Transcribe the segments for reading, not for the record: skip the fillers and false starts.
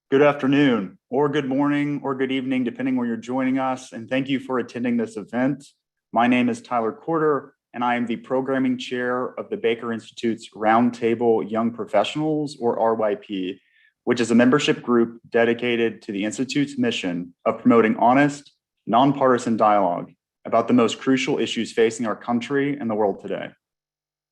Good afternoon, or good morning, or good evening, depending where you're joining us, and thank you for attending this event. My name is Tyler Corder, and I am the Programming Chair of the Baker Institute's Roundtable Young Professionals, or RYP, which is a membership group dedicated to the Institute's mission of promoting honest, nonpartisan dialogue about the most crucial issues facing our country and the world today.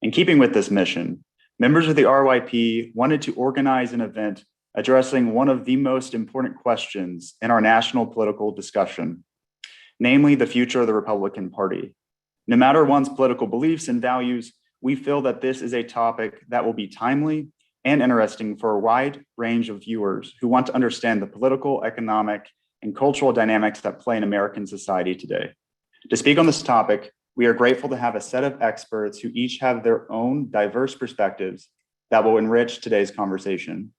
In keeping with this mission, members of the RYP wanted to organize an event addressing one of the most important questions in our national political discussion, namely the future of the Republican Party. No matter one's political beliefs and values, we feel that this is a topic that will be timely and interesting for a wide range of viewers who want to understand the political, economic, and cultural dynamics that play in American society today. To speak on this topic, we are grateful to have a set of experts who each have their own diverse perspectives that will enrich today's conversation.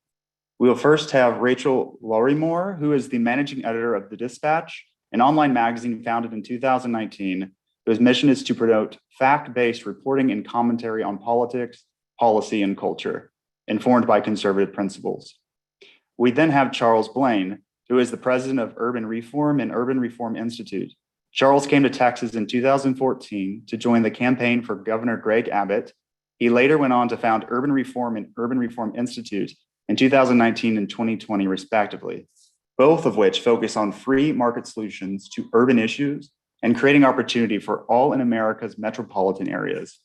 We will first have Rachel Lowry, who is the managing editor of The Dispatch, an online magazine founded in 2019, whose mission is to promote fact-based reporting and commentary on politics, policy, and culture, informed by conservative principles. We then have Charles Blaine, who is the president of Urban Reform and Urban Reform Institute. Charles came to Texas in 2014 to join the campaign for Governor Greg Abbott. He later went on to found Urban Reform and Urban Reform Institute in 2019 and 2020, respectively, both of which focus on free market solutions to urban issues and creating opportunity for all in America's metropolitan areas.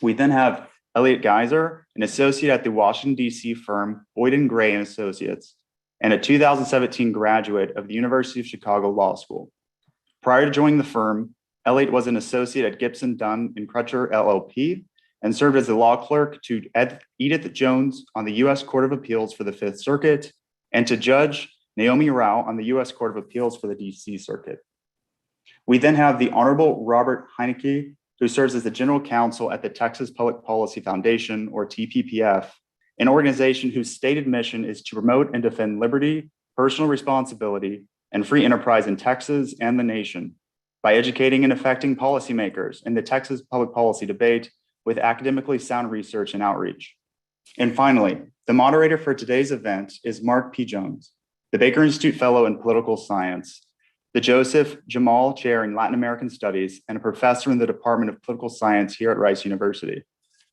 We then have Elliot Geiser, an associate at the Washington, D.C. firm Boyd & Gray & Associates, and a 2017 graduate of the University of Chicago Law School. Prior to joining the firm, Elliot was an associate at Gibson, Dunn & Crutcher, LLP, and served as a law clerk to Edith Jones on the U.S. Court of Appeals for the Fifth Circuit and to Judge Naomi Rao on the U.S. Court of Appeals for the D.C. Circuit. We then have the Honorable Robert Heinecke, who serves as the General Counsel at the Texas Public Policy Foundation, or TPPF, an organization whose stated mission is to promote and defend liberty, personal responsibility, and free enterprise in Texas and the nation by educating and affecting policymakers in the Texas public policy debate with academically sound research and outreach. And finally, the moderator for today's event is Mark P. Jones, the Baker Institute Fellow in Political Science, the Joseph Jamal Chair in Latin American Studies, and a professor in the Department of Political Science here at Rice University.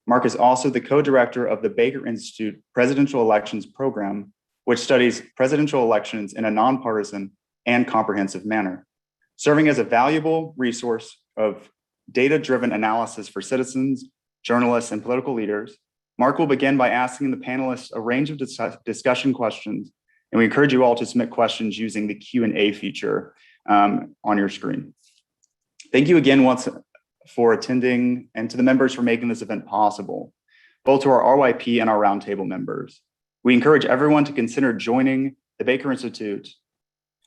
Mark is also the co-director of the Baker Institute Presidential Elections Program, which studies presidential elections in a nonpartisan and comprehensive manner, serving as a valuable resource of data-driven analysis for citizens, journalists, and political leaders. Mark will begin by asking the panelists a range of discussion questions, and we encourage you all to submit questions using the Q&A feature on your screen. Thank you again once for attending and to the members for making this event possible, both to our RYP and our roundtable members. We encourage everyone to consider joining the Baker Institute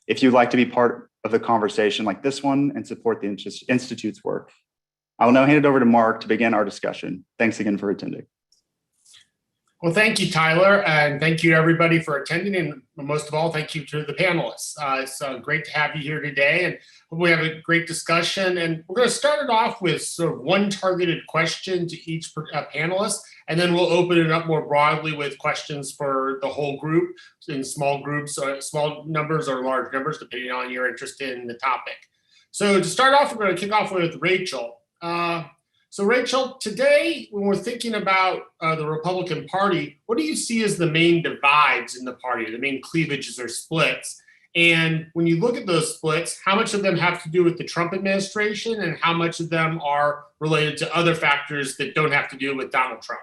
if you'd like to be part of the conversation like this one and support the Institute's work. I will now hand it over to Mark to begin our discussion. Thanks again for attending. Well, thank you, Tyler, and thank you to everybody for attending, and most of all, thank you to the panelists. It's great to have you here today, and we have a great discussion, and we're going to start it off with sort of one targeted question to each panelist, and then we'll open it up more broadly with questions for the whole group in small groups, small numbers or large numbers, depending on your interest in the topic. So to start off, we're going to kick off with Rachel. So Rachel, today, when we're thinking about the Republican Party, what do you see as the main divides in the party, the main cleavages or splits? And when you look at those splits, how much of them have to do with the Trump administration and how much of them are related to other factors that don't have to do with Donald Trump?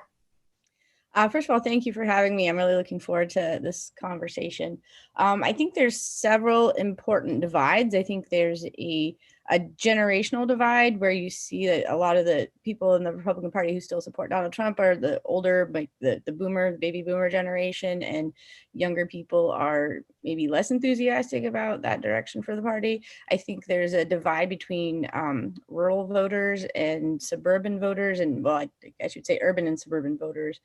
First of all, thank you for having me. I'm really looking forward to this conversation. I think there's several important divides. I think there's a generational divide where you see that a lot of the people in the Republican Party who still support Donald Trump are the older, like the baby boomer generation, and younger people are maybe less enthusiastic about that direction for the party. I think there's a divide between rural voters and suburban voters, and well, I should say urban and suburban voters.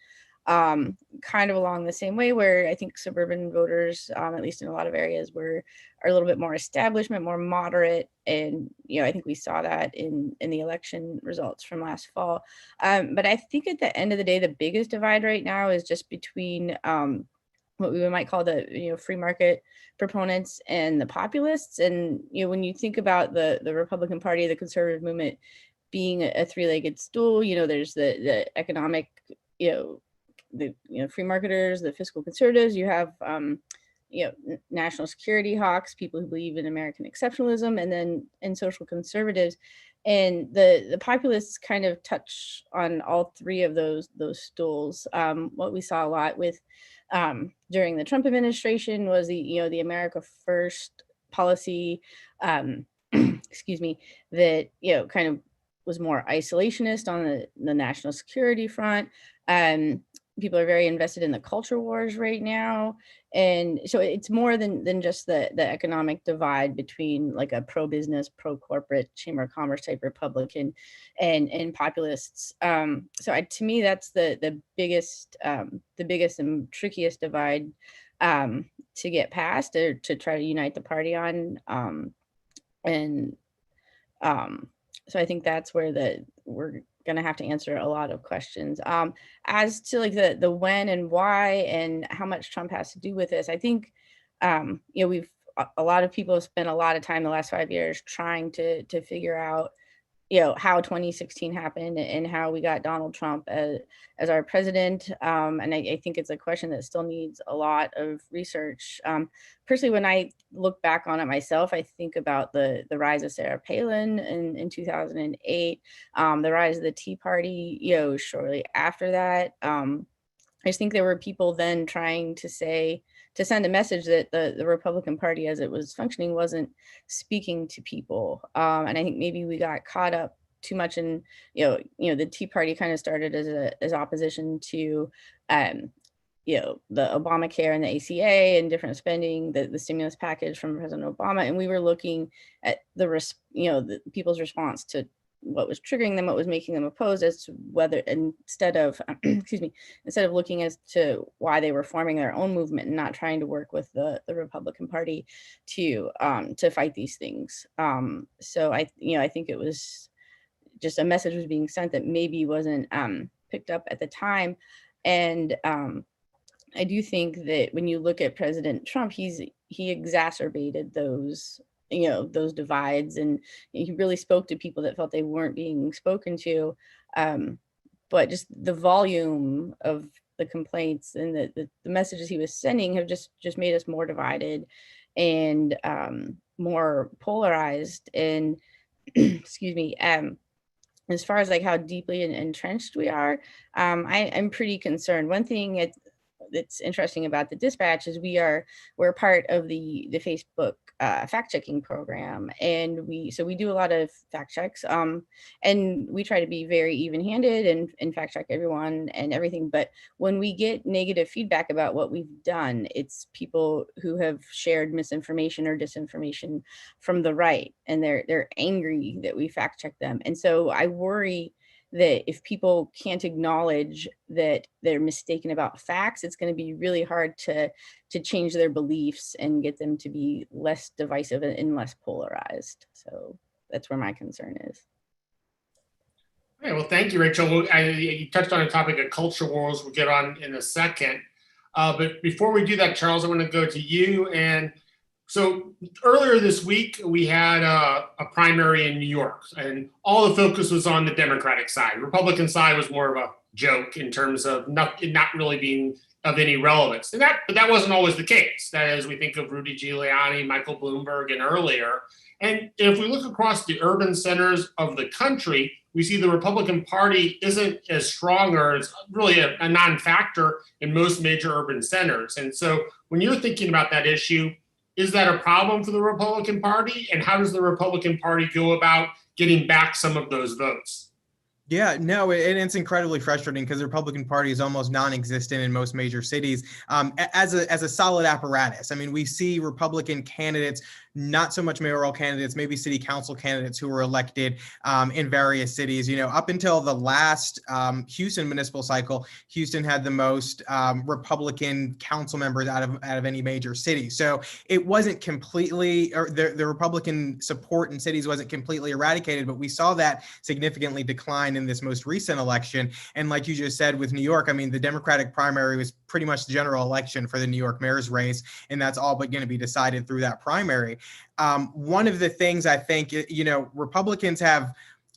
Kind of along the same way, where I think suburban voters, at least in a lot of areas, are a little bit more establishment, more moderate, and I think we saw that in the election results from last fall. But I think at the end of the day, the biggest divide right now is just between what what we might call the free market proponents and the populists. And when you think about the Republican Party, the conservative movement being a three-legged stool, there's the economic, the free marketers, the fiscal conservatives. You have national security hawks, people who believe in American exceptionalism, and social conservatives. And the populists kind of touch on all three of those stools. What we saw a lot with during the Trump administration was the America First policy, excuse me, that kind of was more isolationist on the national security front. People are very invested in the culture wars right now. And so it's more than just the economic divide between like a pro-business, pro-corporate, chamber of commerce type Republican and populists. To me, that's the biggest and trickiest divide to get past, or to try to unite the party on. So I think that's where we're going to have to answer a lot of questions. As to like the when and why and how much Trump has to do with this, I think, a lot of people have spent a lot of time the last 5 years trying to figure out, how 2016 happened and how we got Donald Trump as our president. And I think it's a question that still needs a lot of research. Personally, when I look back on it myself, I think about the rise of Sarah Palin in 2008, the rise of the Tea Party, shortly after that. I just think there were people then trying to send a message that the Republican Party as it was functioning wasn't speaking to people. And I think maybe we got caught up too much in, the Tea Party kind of started as opposition to, the Obamacare and the ACA and different spending, the stimulus package from President Obama. And we were looking at the people's response to what was triggering them, what was making them oppose, as to whether, instead of looking as to why they were forming their own movement and not trying to work with the Republican Party to fight these things. So I think it was just a message was being sent that maybe wasn't picked up at the time. And I do think that when you look at President Trump, he exacerbated those divides, and he really spoke to people that felt they weren't being spoken to. But just the volume of the complaints and the messages he was sending have just made us more divided and more polarized. And excuse me, as far as like how deeply entrenched we are, I'm pretty concerned. One thing that's interesting about the Dispatch is we're part of the Facebook fact checking program, and we do a lot of fact checks, and we try to be very even-handed and fact check everyone and everything. But when we get negative feedback about what we've done, it's people who have shared misinformation or disinformation from the right, and they're angry that we fact check them. And so I worry that if people can't acknowledge that they're mistaken about facts, it's going to be really hard to change their beliefs and get them to be less divisive and less polarized. So that's where my concern is. Okay, well, thank you, Rachel. You touched on a topic of culture wars. We'll get on in a second. But before we do that, Charles, I want to go to you. And so earlier this week, we had a primary in New York, and all the focus was on the Democratic side. Republican side was more of a joke in terms of not really being of any relevance. But that wasn't always the case. That is, we think of Rudy Giuliani, Michael Bloomberg, and earlier. And if we look across the urban centers of the country, we see the Republican Party isn't as strong, or it's really a non-factor in most major urban centers. And so when you're thinking about that issue, is that a problem for the Republican Party? And how does the Republican Party go about getting back some of those votes? Yeah, no, and it's incredibly frustrating because the Republican Party is almost non-existent in most major cities as a solid apparatus. I mean, we see Republican candidates, not so much mayoral candidates, maybe city council candidates who were elected in various cities. Up until the last Houston municipal cycle, Houston had the most Republican council members out of any major city. So it wasn't completely, or the Republican support in cities wasn't completely eradicated, but we saw that significantly decline in this most recent election. And like you just said with New York, I mean, the Democratic primary was pretty much the general election for the New York mayor's race, and that's all but going to be decided through that primary. One of the things I think, Republicans have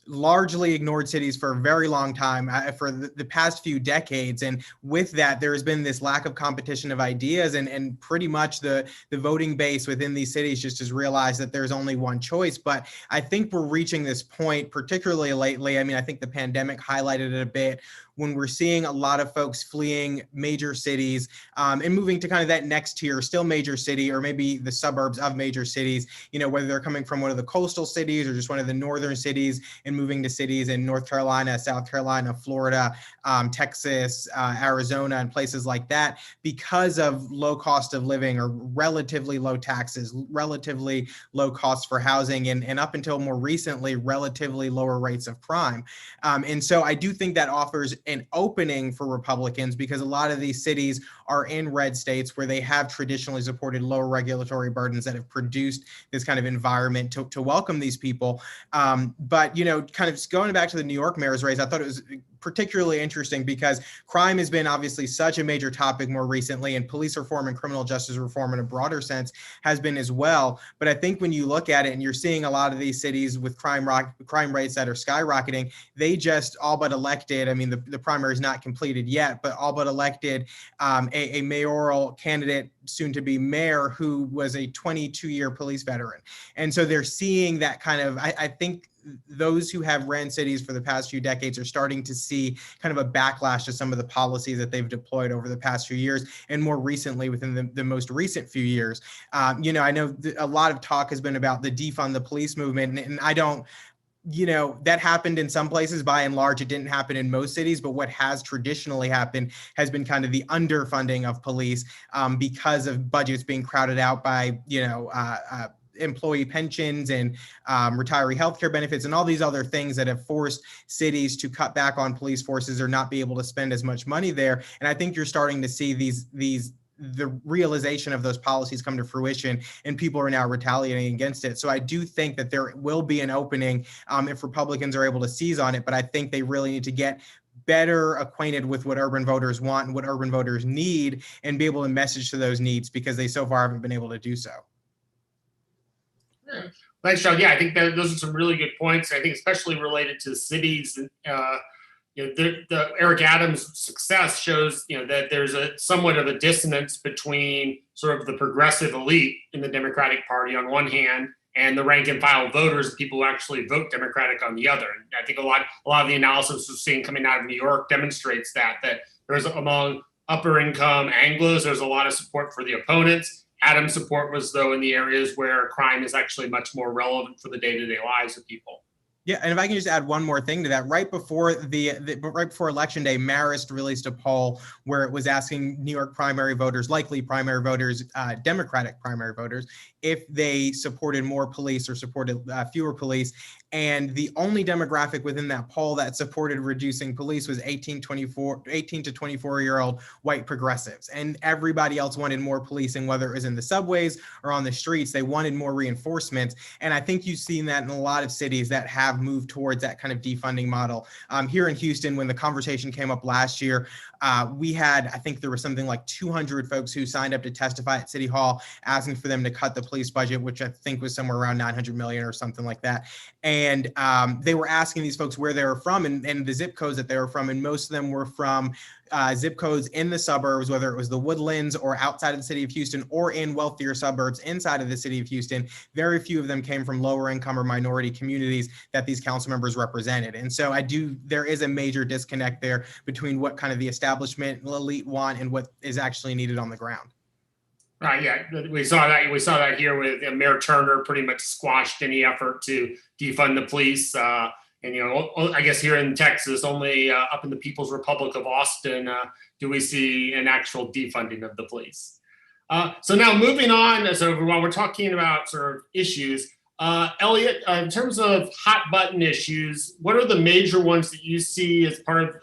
largely ignored cities for a very long time, for the past few decades. And with that, there has been this lack of competition of ideas, and pretty much the voting base within these cities just has realized that there's only one choice. But I think we're reaching this point, particularly lately. I mean, I think the pandemic highlighted it a bit, when we're seeing a lot of folks fleeing major cities and moving to kind of that next tier, still major city, or maybe the suburbs of major cities, whether they're coming from one of the coastal cities or just one of the northern cities and moving to cities in North Carolina, South Carolina, Florida, Texas, Arizona, and places like that, because of low cost of living or relatively low taxes, relatively low costs for housing, and up until more recently, relatively lower rates of crime. And so I do think that offers an opening for Republicans, because a lot of these cities are in red states where they have traditionally supported lower regulatory burdens that have produced this kind of environment to welcome these people. But, kind of going back to the New York mayor's race, I thought it was particularly interesting because crime has been obviously such a major topic more recently, and police reform and criminal justice reform in a broader sense has been as well. But I think when you look at it and you're seeing a lot of these cities with crime rates that are skyrocketing, they just all but elected, I mean, the primary is not completed yet, but all but elected a mayoral candidate, soon to be mayor, who was a 22-year police veteran. And so they're seeing that kind of, I think those who have ran cities for the past few decades are starting to see kind of a backlash to some of the policies that they've deployed over the past few years, and more recently within the most recent few years. I know a lot of talk has been about the defund the police movement, and I don't, that happened in some places. By and large, it didn't happen in most cities, but what has traditionally happened has been kind of the underfunding of police because of budgets being crowded out by, employee pensions and retiree healthcare benefits and all these other things that have forced cities to cut back on police forces or not be able to spend as much money there. And I think you're starting to see the realization of those policies come to fruition, and people are now retaliating against it. So I do think that there will be an opening if Republicans are able to seize on it, but I think they really need to get better acquainted with what urban voters want and what urban voters need, and be able to message to those needs, because they so far haven't been able to do so. Yeah. Thanks, Sean. Yeah, I think those are some really good points. I think especially related to cities. The Eric Adams' success shows, that there's a somewhat of a dissonance between sort of the progressive elite in the Democratic Party on one hand, and the rank and file voters, people who actually vote Democratic, on the other. And I think a lot of the analysis we're seeing coming out of New York demonstrates that there's, among upper income Anglos, there's a lot of support for the opponents. Adams' support was, though, in the areas where crime is actually much more relevant for the day-to-day lives of people. Yeah, and if I can just add one more thing to that, right before right before Election Day, Marist released a poll where it was asking New York primary voters, likely primary voters, Democratic primary voters, if they supported more police or supported fewer police. And the only demographic within that poll that supported reducing police was 18 to 24-year-old white progressives. And everybody else wanted more policing, whether it was in the subways or on the streets. They wanted more reinforcements. And I think you've seen that in a lot of cities that have moved towards that kind of defunding model. Here in Houston, when the conversation came up last year, we had, I think there was something like 200 folks who signed up to testify at City Hall asking for them to cut the police budget, which I think was somewhere around 900 million or something like that. And they were asking these folks where they were from and the zip codes that they were from. And most of them were from zip codes in the suburbs, whether it was the Woodlands or outside of the city of Houston, or in wealthier suburbs inside of the city of Houston. Very few of them came from lower income or minority communities that these council members represented. And so there is a major disconnect there between what kind of the establishment elite want and what is actually needed on the ground. Right. Yeah, we saw that. We saw that here with Mayor Turner pretty much squashed any effort to defund the police. And, I guess here in Texas, only up in the People's Republic of Austin do we see an actual defunding of the police. So now moving on, so while we're talking about sort of issues, Elliot, in terms of hot button issues, what are the major ones that you see as part of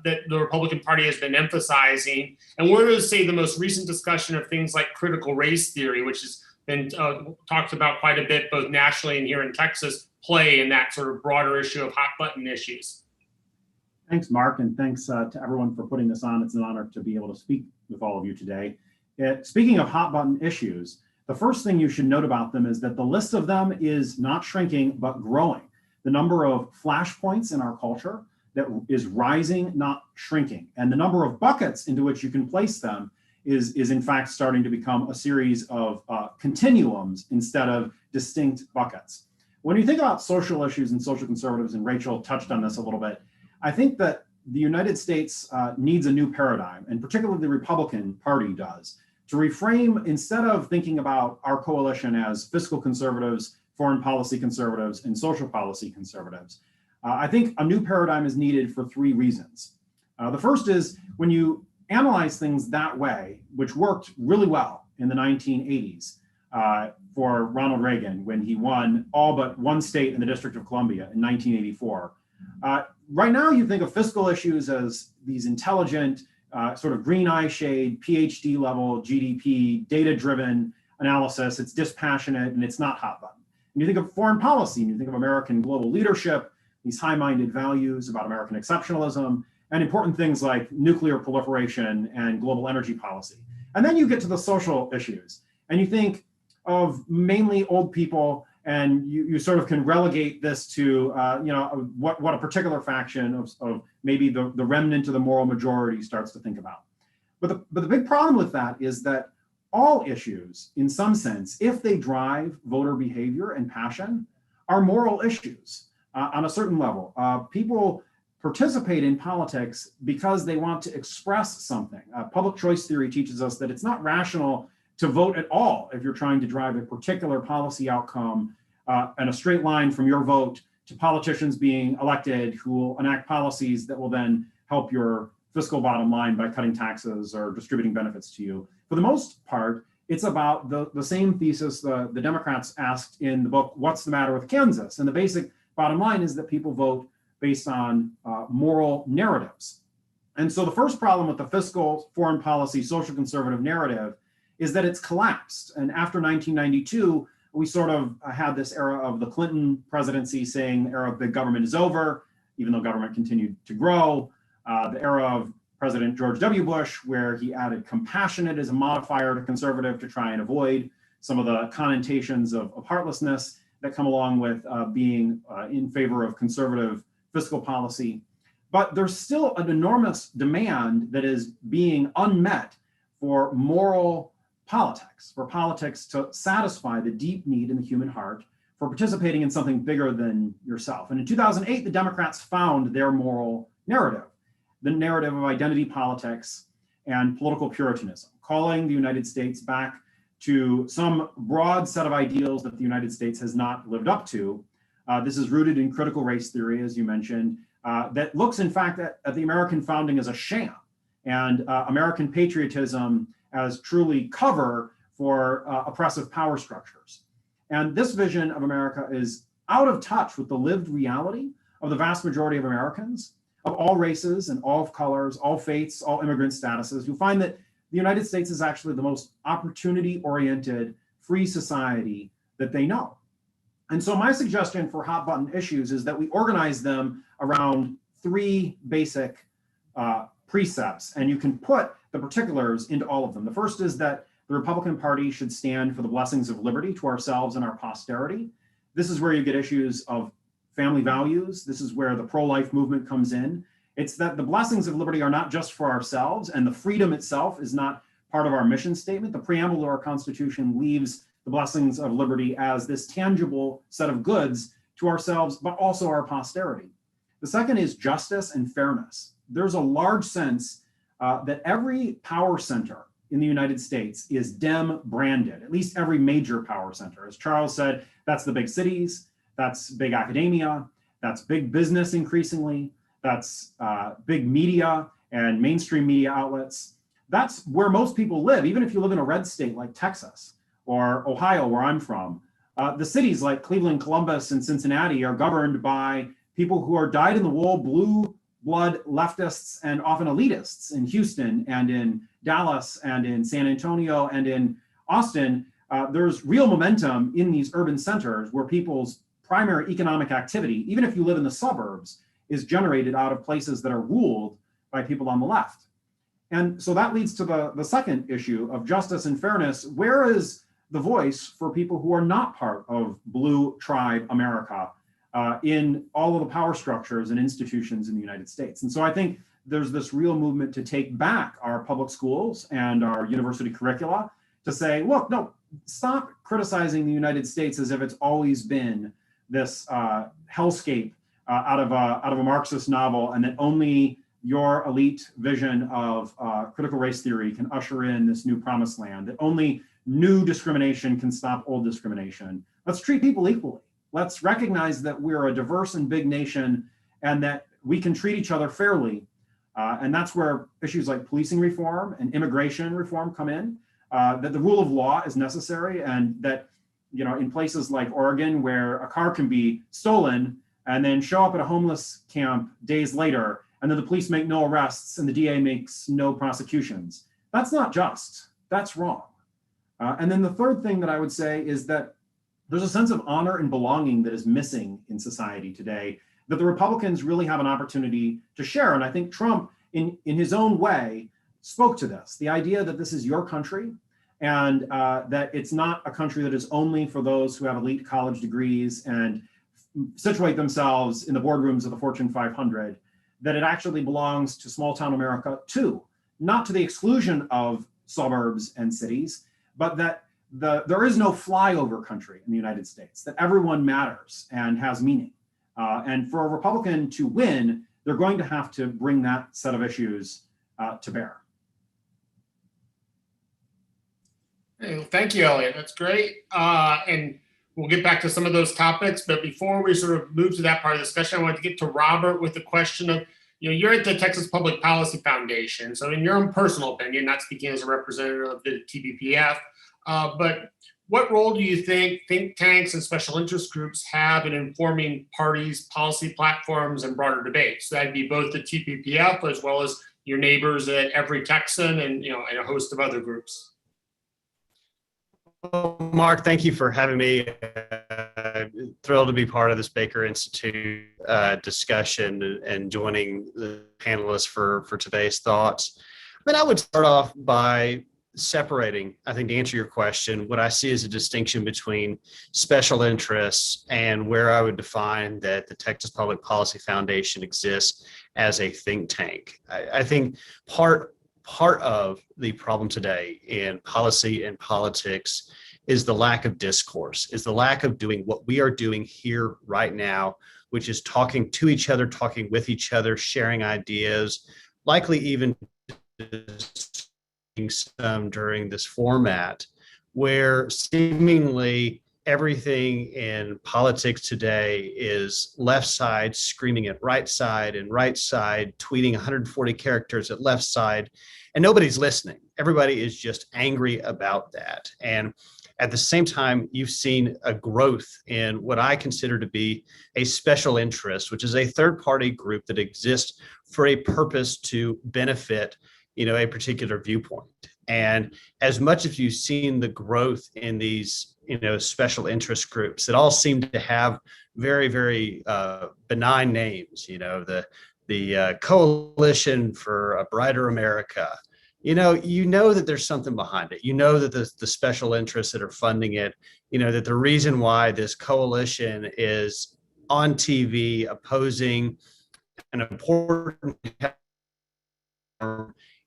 that the Republican Party has been emphasizing? And where does, say, the most recent discussion of things like critical race theory, which has been talked about quite a bit, both nationally and here in Texas, play in that sort of broader issue of hot button issues? Thanks, Mark, and thanks to everyone for putting this on. It's an honor to be able to speak with all of you today. Speaking of hot button issues, the first thing you should note about them is that the list of them is not shrinking, but growing. The number of flashpoints in our culture that is rising, not shrinking. And the number of buckets into which you can place them is in fact starting to become a series of continuums instead of distinct buckets. When you think about social issues and social conservatives, and Rachel touched on this a little bit, I think that the United States needs a new paradigm, and particularly the Republican Party does, to reframe, instead of thinking about our coalition as fiscal conservatives, foreign policy conservatives, and social policy conservatives. I think a new paradigm is needed for three reasons. The first is, when you analyze things that way, which worked really well in the 1980s for Ronald Reagan when he won all but one state in the District of Columbia in 1984. Right now, you think of fiscal issues as these intelligent, sort of green eye shade, PhD level, GDP, data-driven analysis. It's dispassionate and it's not hot button. And you think of foreign policy, and you think of American global leadership, these high-minded values about American exceptionalism, and important things like nuclear proliferation and global energy policy. And then you get to the social issues, and you think of mainly old people, and you sort of can relegate this to what a particular faction of maybe the remnant of the moral majority starts to think about. But the big problem with that is that all issues, in some sense, if they drive voter behavior and passion, are moral issues on a certain level. People participate in politics because they want to express something. Public choice theory teaches us that it's not rational to vote at all if you're trying to drive a particular policy outcome and a straight line from your vote to politicians being elected who will enact policies that will then help your fiscal bottom line by cutting taxes or distributing benefits to you. For the most part, it's about the same thesis the Democrats asked in the book, What's the Matter with Kansas? And the basic bottom line is that people vote based on moral narratives. And so the first problem with the fiscal, foreign policy, social conservative narrative is that it's collapsed. And after 1992, we sort of had this era of the Clinton presidency saying the era of big government is over, even though government continued to grow. The era of President George W. Bush, where he added compassionate as a modifier to conservative to try and avoid some of the connotations of heartlessness that come along with being in favor of conservative fiscal policy. But there's still an enormous demand that is being unmet for moral politics, for politics to satisfy the deep need in the human heart for participating in something bigger than yourself. And in 2008, the Democrats found their moral narrative, the narrative of identity politics and political puritanism, calling the United States back to some broad set of ideals that the United States has not lived up to. This is rooted in critical race theory, as you mentioned, that looks, in fact, at the American founding as a sham, and American patriotism as truly cover for oppressive power structures. And this vision of America is out of touch with the lived reality of the vast majority of Americans, of all races and all colors, all faiths, all immigrant statuses. You'll find that the United States is actually the most opportunity-oriented, free society that they know. And so my suggestion for hot button issues is that we organize them around three basic precepts, and you can put the particulars into all of them. The first is that the Republican Party should stand for the blessings of liberty to ourselves and our posterity. This is where you get issues of family values. This is where the pro-life movement comes in. It's that the blessings of liberty are not just for ourselves, and the freedom itself is not part of our mission statement. The preamble to our Constitution leaves the blessings of liberty as this tangible set of goods to ourselves, but also our posterity. The second is justice and fairness. There's a large sense that every power center in the United States is Dem branded, at least every major power center. As Charles said, that's the big cities, that's big academia, that's big business increasingly, that's big media and mainstream media outlets. That's where most people live, even if you live in a red state like Texas or Ohio, where I'm from. The cities like Cleveland, Columbus, and Cincinnati are governed by people who are dyed-in-the-wool blue blood leftists and often elitists in Houston and in Dallas and in San Antonio and in Austin. There's real momentum in these urban centers where people's primary economic activity, even if you live in the suburbs, is generated out of places that are ruled by people on the left. And so that leads to the second issue of justice and fairness. Where is the voice for people who are not part of blue tribe America in all of the power structures and institutions in the United States? And so I think there's this real movement to take back our public schools and our university curricula to say, look, no, stop criticizing the United States as if it's always been this hellscape out of a Marxist novel, and that only your elite vision of critical race theory can usher in this new promised land, that only new discrimination can stop old discrimination. Let's treat people equally. Let's recognize that we're a diverse and big nation and that we can treat each other fairly. And that's where issues like policing reform and immigration reform come in, that the rule of law is necessary, and that, you know, in places like Oregon, where a car can be stolen and then show up at a homeless camp days later, and then the police make no arrests and the DA makes no prosecutions. That's not just, that's wrong. And then the third thing that I would say is that there's a sense of honor and belonging that is missing in society today, that the Republicans really have an opportunity to share. And I think Trump, in his own way, spoke to this, the idea that this is your country, and that it's not a country that is only for those who have elite college degrees and situate themselves in the boardrooms of the Fortune 500, that it actually belongs to small town America too, not to the exclusion of suburbs and cities, but that there is no flyover country in the United States, that everyone matters and has meaning. And for a Republican to win, they're going to have to bring that set of issues to bear. Hey, thank you, Elliot. That's great. And we'll get back to some of those topics. But before we sort of move to that part of the discussion, I wanted to get to Robert with the question of, you know, you're at the Texas Public Policy Foundation. So in your own personal opinion, not speaking as a representative of the TPPF, but what role do you think tanks and special interest groups have in informing parties' policy platforms and broader debates? So that'd be both the TPPF as well as your neighbors at Every Texan and, you know, and a host of other groups. Well, Mark, thank you for having me. Thrilled to be part of this Baker Institute discussion and joining the panelists for today's thoughts. I mean, I would start off by separating, I think, to answer your question, what I see as a distinction between special interests and where I would define that the Texas Public Policy Foundation exists as a think tank. I think part of the problem today in policy and politics is the lack of discourse, is the lack of doing what we are doing here right now, which is talking to each other, talking with each other, sharing ideas, likely even some during this format, where seemingly everything in politics today is left side screaming at right side and right side tweeting 140 characters at left side, and nobody's listening. Everybody is just angry about that. And at the same time, you've seen a growth in what I consider to be a special interest, which is a third-party group that exists for a purpose to benefit, you know, a particular viewpoint. And as much as you've seen the growth in these, you know, special interest groups that all seem to have very, very benign names, you know, the Coalition for a Brighter America, you know that there's something behind it. You know that the special interests that are funding it, you know, that the reason why this coalition is on TV opposing an important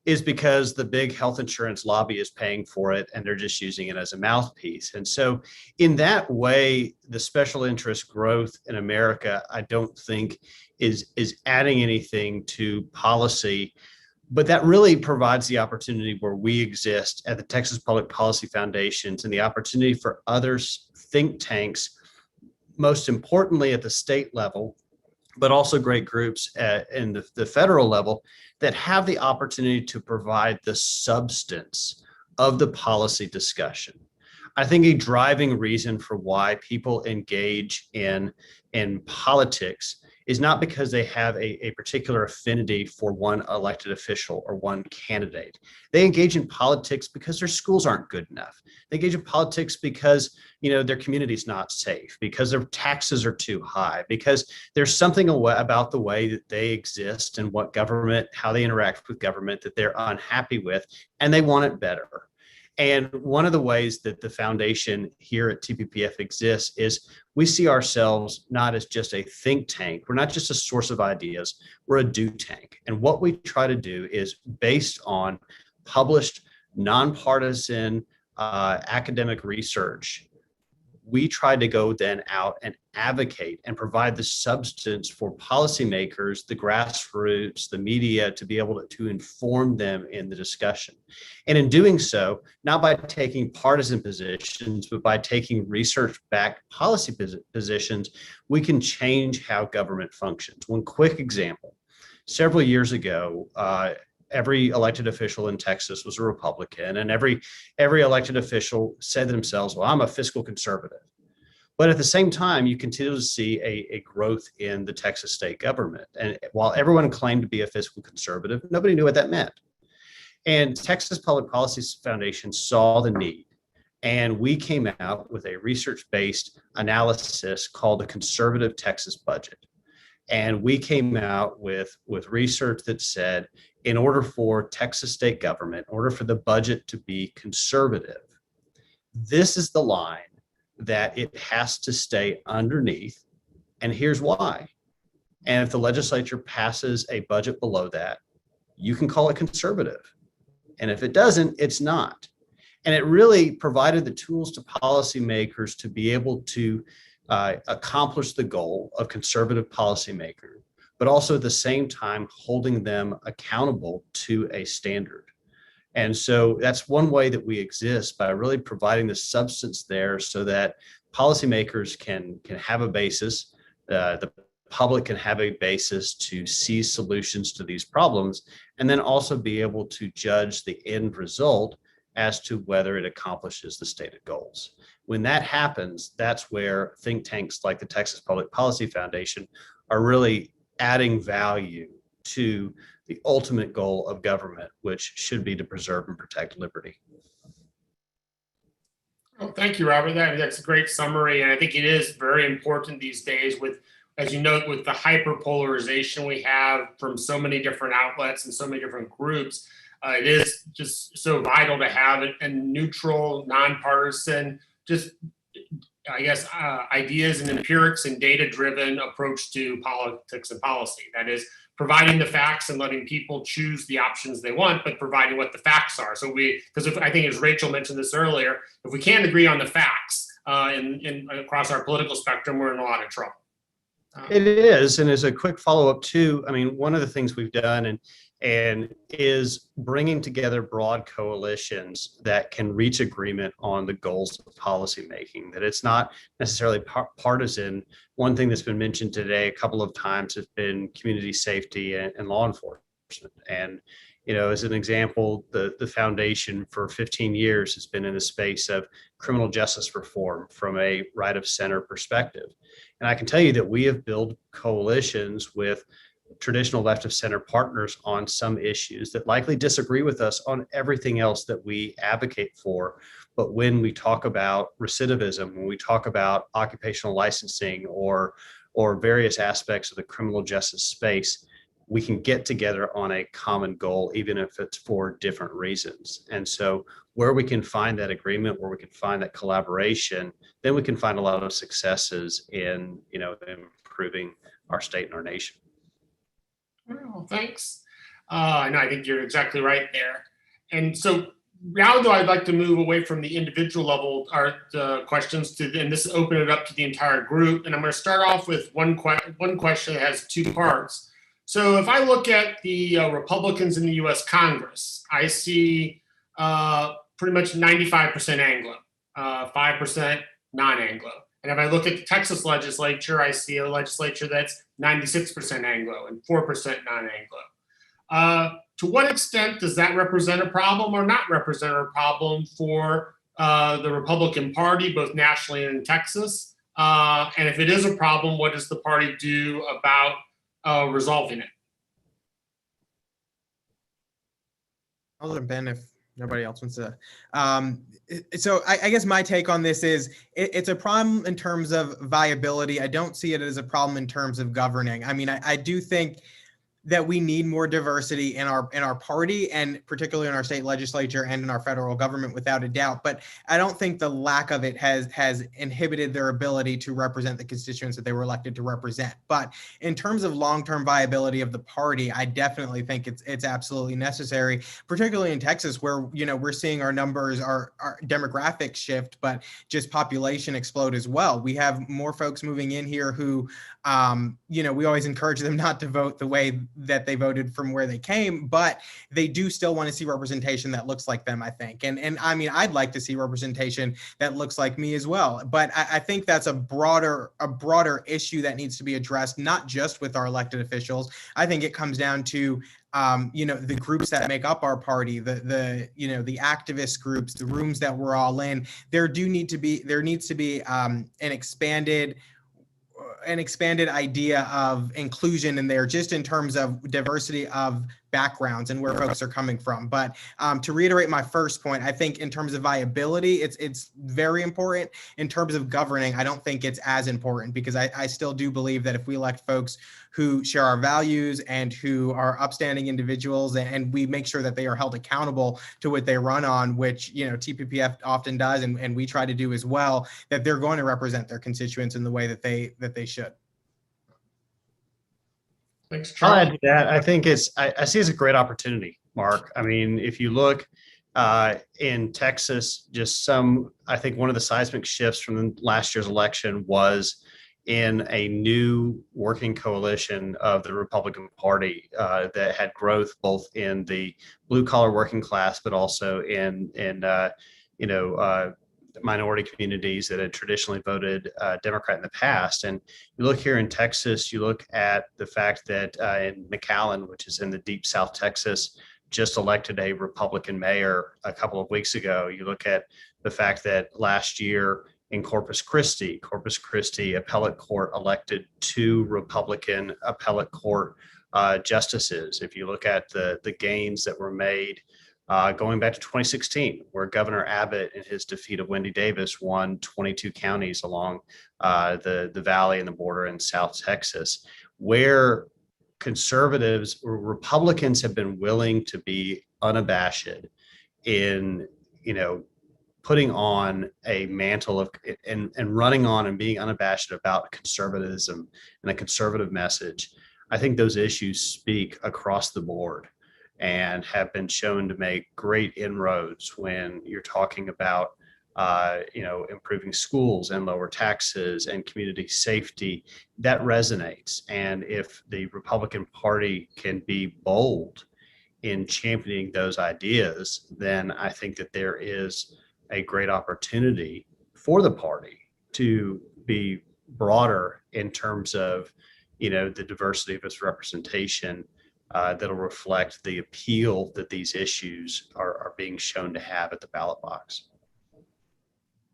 is because the big health insurance lobby is paying for it and they're just using it as a mouthpiece. And so in that way, the special interest growth in America, I don't think is adding anything to policy, but that really provides the opportunity where we exist at the Texas Public Policy Foundations and the opportunity for other think tanks, most importantly at the state level, but also great groups in the federal level that have the opportunity to provide the substance of the policy discussion. I think a driving reason for why people engage in politics is not because they have a particular affinity for one elected official or one candidate. They engage in politics because their schools aren't good enough. They engage in politics because, their community's not safe, because their taxes are too high, because there's something about the way that they exist and how they interact with government that they're unhappy with, and they want it better. And one of the ways that the foundation here at TPPF exists is we see ourselves not as just a think tank. We're not just a source of ideas. We're a do tank. And what we try to do is, based on published, nonpartisan academic research, we try to go then out and advocate and provide the substance for policymakers, the grassroots, the media, to be able to inform them in the discussion. And in doing so, not by taking partisan positions, but by taking research-backed policy positions, we can change how government functions. One quick example: several years ago, every elected official in Texas was a Republican, and every elected official said to themselves, well, I'm a fiscal conservative. But at the same time, you continue to see a growth in the Texas state government. And while everyone claimed to be a fiscal conservative, nobody knew what that meant. And Texas Public Policy Foundation saw the need. And we came out with a research-based analysis called the Conservative Texas Budget. And we came out with research that said, in order for Texas state government, in order for the budget to be conservative, this is the line that it has to stay underneath. And here's why. And if the legislature passes a budget below that, you can call it conservative. And if it doesn't, it's not. And it really provided the tools to policymakers to be able to accomplish the goal of conservative policymakers, but also at the same time holding them accountable to a standard. And so that's one way that we exist, by really providing the substance there so that policymakers can have a basis, the public can have a basis to see solutions to these problems, and then also be able to judge the end result as to whether it accomplishes the stated goals. When that happens, that's where think tanks like the Texas Public Policy Foundation are really adding value to the ultimate goal of government, which should be to preserve and protect liberty. Well, thank you, Robert. That's a great summary. And I think it is very important these days with, as you note, with the hyperpolarization we have from so many different outlets and so many different groups. It is just so vital to have a neutral, nonpartisan, ideas and empirics and data-driven approach to politics and policy. That is, providing the facts and letting people choose the options they want, but providing what the facts are. So because I think, as Rachel mentioned this earlier, if we can't agree on the facts across our political spectrum, we're in a lot of trouble. It is, and as a quick follow-up too, I mean, one of the things we've done and is bringing together broad coalitions that can reach agreement on the goals of policymaking, that it's not necessarily partisan. One thing that's been mentioned today a couple of times has been community safety and law enforcement. And, as an example, the foundation for 15 years has been in the space of criminal justice reform from a right of center perspective. And I can tell you that we have built coalitions with traditional left of center partners on some issues that likely disagree with us on everything else that we advocate for. But when we talk about recidivism, when we talk about occupational licensing or various aspects of the criminal justice space, we can get together on a common goal, even if it's for different reasons. And so where we can find that agreement, where we can find that collaboration, then we can find a lot of successes in, improving our state and our nation. Well, thanks. And I think you're exactly right there. And so now, though, I'd like to move away from the individual level questions and this open it up to the entire group. And I'm going to start off with one question that has two parts. So if I look at the Republicans in the U.S. Congress, I see pretty much 95% Anglo, 5% non-Anglo. And if I look at the Texas legislature, I see a legislature that's 96% Anglo and 4% non-Anglo. To what extent does that represent a problem or not represent a problem for the Republican Party, both nationally and in Texas? And if it is a problem, what does the party do about resolving it? I'll jump in if nobody else wants to. So I guess my take on this is it's a problem in terms of viability. I don't see it as a problem in terms of governing. I mean, I do think that we need more diversity in our party, and particularly in our state legislature and in our federal government, without a doubt. But I don't think the lack of it has inhibited their ability to represent the constituents that they were elected to represent. But in terms of long-term viability of the party, I definitely think it's absolutely necessary, particularly in Texas, where we're seeing our numbers, our demographics shift, but just population explode as well. We have more folks moving in here who, we always encourage them not to vote the way that they voted from where they came, but they do still want to see representation that looks like them, I think. And I mean, I'd like to see representation that looks like me as well. But I think that's a broader issue that needs to be addressed, not just with our elected officials. I think it comes down to the groups that make up our party, the activist groups, the rooms that we're all in. There needs to be an expanded idea of inclusion in there, just in terms of diversity of backgrounds and where folks are coming from. But to reiterate my first point, I think in terms of viability, it's very important. In terms of governing, I don't think it's as important, because I still do believe that if we elect folks who share our values and who are upstanding individuals, and we make sure that they are held accountable to what they run on, which TPPF often does, and we try to do as well, that they're going to represent their constituents in the way that they should. Thanks, I'll Charles. add to that. I think I see it as a great opportunity, Mark. I mean, if you look in Texas, I think one of the seismic shifts from last year's election was in a new working coalition of the Republican Party that had growth both in the blue collar working class, but also in minority communities that had traditionally voted Democrat in the past. And you look here in Texas, you look at the fact that in McAllen, which is in the deep South Texas, just elected a Republican mayor a couple of weeks ago. You look at the fact that last year in Corpus Christi appellate court elected 2 Republican appellate court justices. If you look at the gains that were made going back to 2016, where Governor Abbott, in his defeat of Wendy Davis, won 22 counties along the valley and the border in South Texas, where conservatives or Republicans have been willing to be unabashed in, putting on a mantle of and running on and being unabashed about conservatism and a conservative message. I think those issues speak across the board and have been shown to make great inroads when you're talking about, improving schools and lower taxes and community safety. That resonates. And if the Republican Party can be bold in championing those ideas, then I think that there is a great opportunity for the party to be broader in terms of, the diversity of its representation. That'll reflect the appeal that these issues are being shown to have at the ballot box.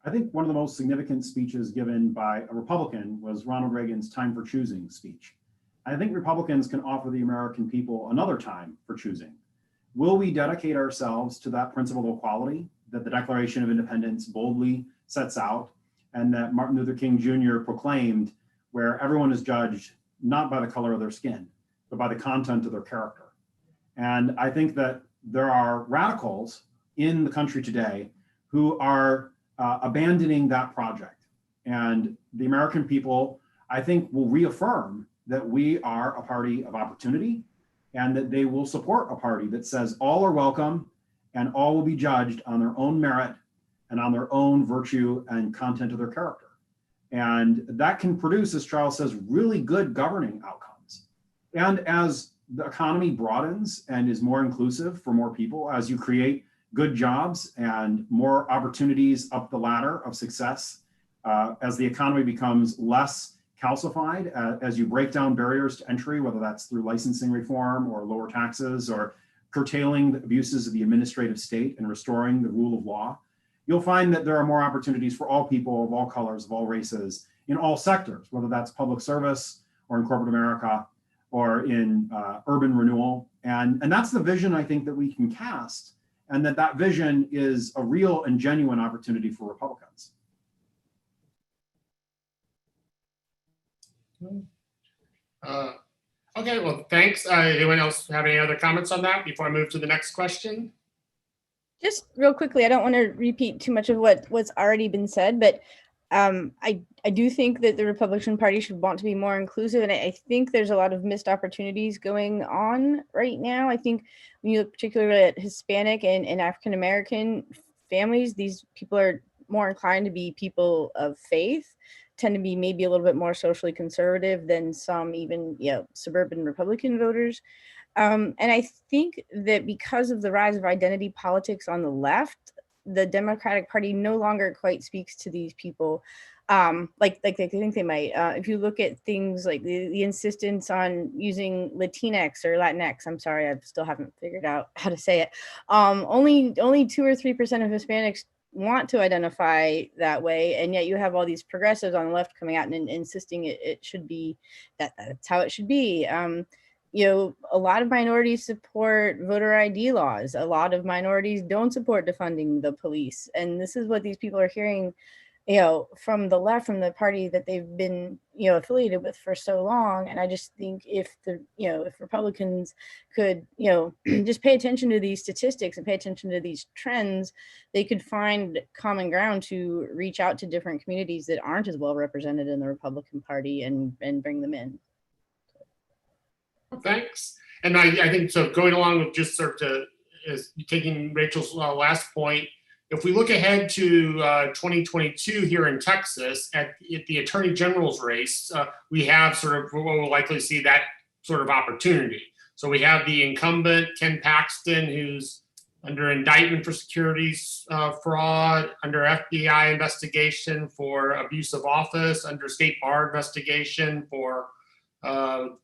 I think one of the most significant speeches given by a Republican was Ronald Reagan's Time for Choosing speech. I think Republicans can offer the American people another time for choosing. Will we dedicate ourselves to that principle of equality that the Declaration of Independence boldly sets out, and that Martin Luther King Jr. proclaimed, where everyone is judged not by the color of their skin, but by the content of their character? And I think that there are radicals in the country today who are abandoning that project. And the American people, I think, will reaffirm that we are a party of opportunity, and that they will support a party that says all are welcome and all will be judged on their own merit and on their own virtue and content of their character. And that can produce, as Charles says, really good governing outcomes. And as the economy broadens and is more inclusive for more people, as you create good jobs and more opportunities up the ladder of success, as the economy becomes less calcified, as you break down barriers to entry, whether that's through licensing reform or lower taxes or curtailing the abuses of the administrative state and restoring the rule of law, you'll find that there are more opportunities for all people of all colors, of all races, in all sectors, whether that's public service or in corporate America or in urban renewal. And that's the vision I think that we can cast, and that vision is a real and genuine opportunity for Republicans. Okay, well, thanks. Anyone else have any other comments on that before I move to the next question? Just real quickly, I don't want to repeat too much of what's already been said, but I do think that the Republican Party should want to be more inclusive, and I think there's a lot of missed opportunities going on right now. I think when you look particularly at Hispanic and African American families, these people are more inclined to be people of faith, tend to be maybe a little bit more socially conservative than some even suburban Republican voters. And I think that because of the rise of identity politics on the left, the Democratic Party no longer quite speaks to these people like they think they might. If you look at things like the insistence on using Latinx or Latinx, I'm sorry, I still haven't figured out how to say it. Only 2 or 3% of Hispanics want to identify that way, and yet you have all these progressives on the left coming out and insisting it should be that's how it should be. A lot of minorities support voter ID laws. A lot of minorities don't support defunding the police. And this is what these people are hearing, from the left, from the party that they've been, affiliated with for so long. And I just think if Republicans could, just pay attention to these statistics and pay attention to these trends, they could find common ground to reach out to different communities that aren't as well represented in the Republican Party and bring them in. Thanks. And I think so, going along with just sort of is taking Rachel's last point, if we look ahead to 2022 here in Texas at the Attorney General's race, we have sort of, we'll likely see that sort of opportunity. So we have the incumbent, Ken Paxton, who's under indictment for securities fraud, under FBI investigation for abuse of office, under state bar investigation for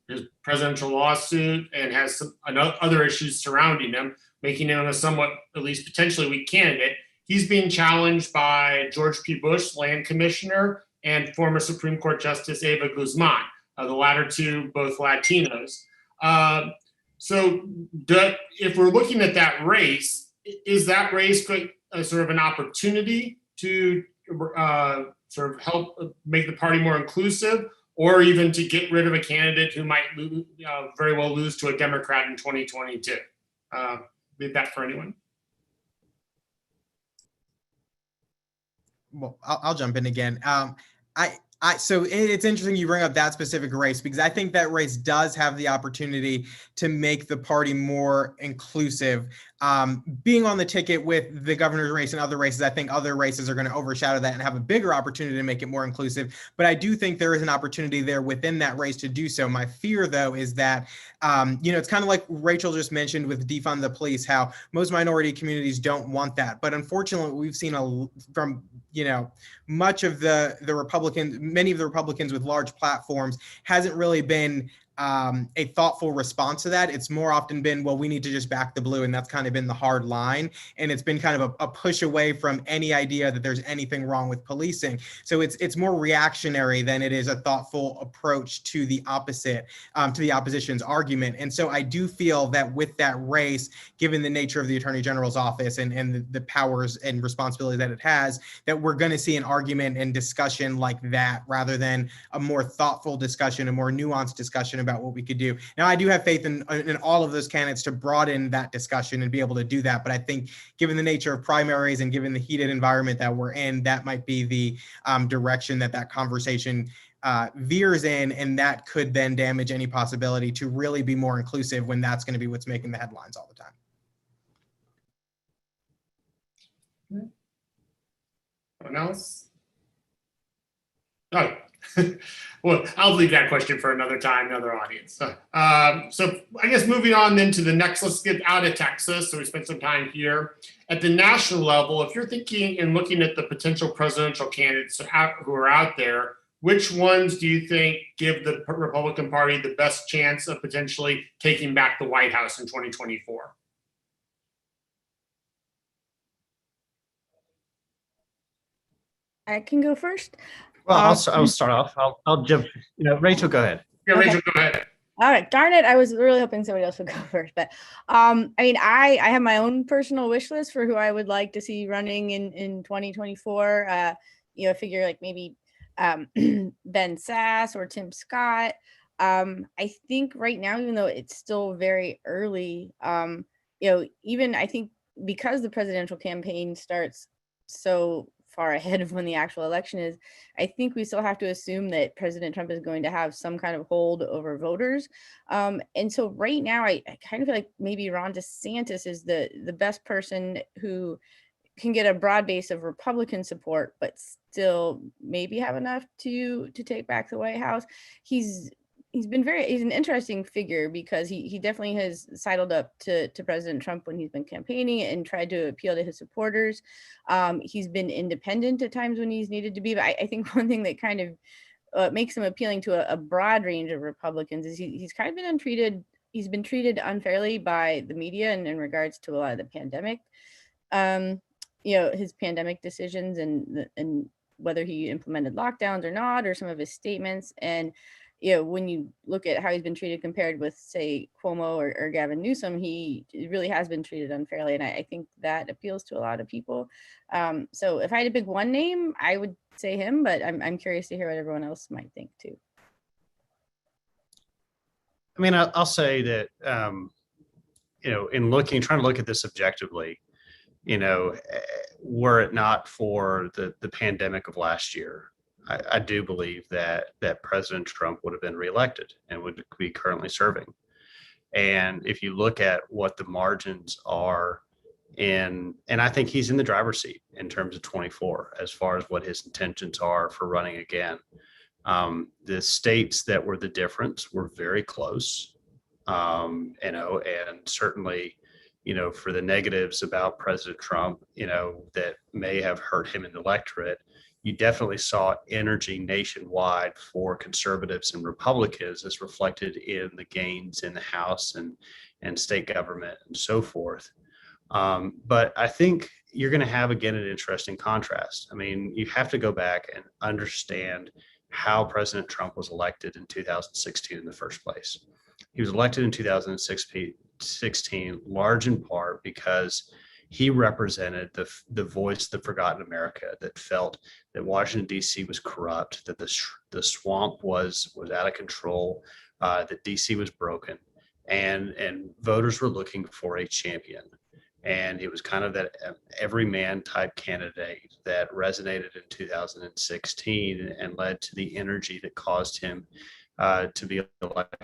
his presidential lawsuit, and has some other issues surrounding him, making him a somewhat, at least potentially, weak candidate. He's being challenged by George P. Bush, land commissioner, and former Supreme Court Justice Eva Guzman, the latter two both Latinos. So if we're looking at that race, is that race sort of an opportunity to sort of help make the party more inclusive, or even to get rid of a candidate who might very well lose to a Democrat in 2022? Leave that for anyone. Well, I'll jump in again. So it's interesting you bring up that specific race, because I think that race does have the opportunity to make the party more inclusive. Being on the ticket with the governor's race and other races, I think other races are going to overshadow that and have a bigger opportunity to make it more inclusive. But I do think there is an opportunity there within that race to do so. My fear, though, is that, it's kind of like Rachel just mentioned with defund the police, how most minority communities don't want that. But unfortunately, we've seen from much of the Republicans, many of the Republicans with large platforms, hasn't really been a thoughtful response to that. It's more often been, well, we need to just back the blue, and that's kind of been the hard line. And it's been kind of a push away from any idea that there's anything wrong with policing. So it's more reactionary than it is a thoughtful approach to the opposite, to the opposition's argument. And so I do feel that with that race, given the nature of the Attorney General's office and the powers and responsibilities that it has, that we're going to see an argument and discussion like that, rather than a more thoughtful discussion, a more nuanced discussion about what we could do. Now, I do have faith in all of those candidates to broaden that discussion and be able to do that. But I think given the nature of primaries and given the heated environment that we're in, that might be the direction that conversation veers in, and that could then damage any possibility to really be more inclusive, when that's going to be what's making the headlines all the time. Anyone else? Oh. Well, I'll leave that question for another time, another audience. So I guess moving on then to the next, let's get out of Texas. So we spent some time here. At the national level, if you're thinking and looking at the potential presidential candidates who are out there, which ones do you think give the Republican Party the best chance of potentially taking back the White House in 2024? I can go first. Well, I'll start off. I'll jump. Rachel, go ahead. Yeah, Okay. Rachel, go ahead. All right, darn it. I was really hoping somebody else would go first, but I mean, I have my own personal wish list for who I would like to see running in 2024. I figure like maybe Ben Sass or Tim Scott. I think right now, even though it's still very early, even I think because the presidential campaign starts so far ahead of when the actual election is, I think we still have to assume that President Trump is going to have some kind of hold over voters. And so right now, I kind of feel like maybe Ron DeSantis is the best person who can get a broad base of Republican support, but still maybe have enough to take back the White House. He's an interesting figure because he definitely has sidled up to President Trump when he's been campaigning and tried to appeal to his supporters. He's been independent at times when he's needed to be, but I think one thing that kind of makes him appealing to a broad range of Republicans is he's kind of been untreated. He's been treated unfairly by the media and in regards to a lot of the pandemic, his pandemic decisions and whether he implemented lockdowns or not, or some of his statements. And when you look at how he's been treated compared with, say, Cuomo or Gavin Newsom, he really has been treated unfairly. And I think that appeals to a lot of people. So if I had to pick one name, I would say him, but I'm curious to hear what everyone else might think too. I mean, I'll say that, in trying to look at this objectively, were it not for the pandemic of last year, I do believe that President Trump would have been reelected and would be currently serving. And if you look at what the margins are and I think he's in the driver's seat in terms of 24, as far as what his intentions are for running again. The states that were the difference were very close, and certainly, for the negatives about President Trump, that may have hurt him in the electorate, you definitely saw energy nationwide for conservatives and Republicans as reflected in the gains in the House and state government and so forth. But I think you're going to have, again, an interesting contrast. I mean, you have to go back and understand how President Trump was elected in 2016 in the first place. He was elected in 2016, large in part because he represented the voice of the forgotten America that felt that Washington, D.C. was corrupt, that the swamp was out of control, that D.C. was broken, and voters were looking for a champion. And it was kind of that everyman type candidate that resonated in 2016 and led to the energy that caused him to be elected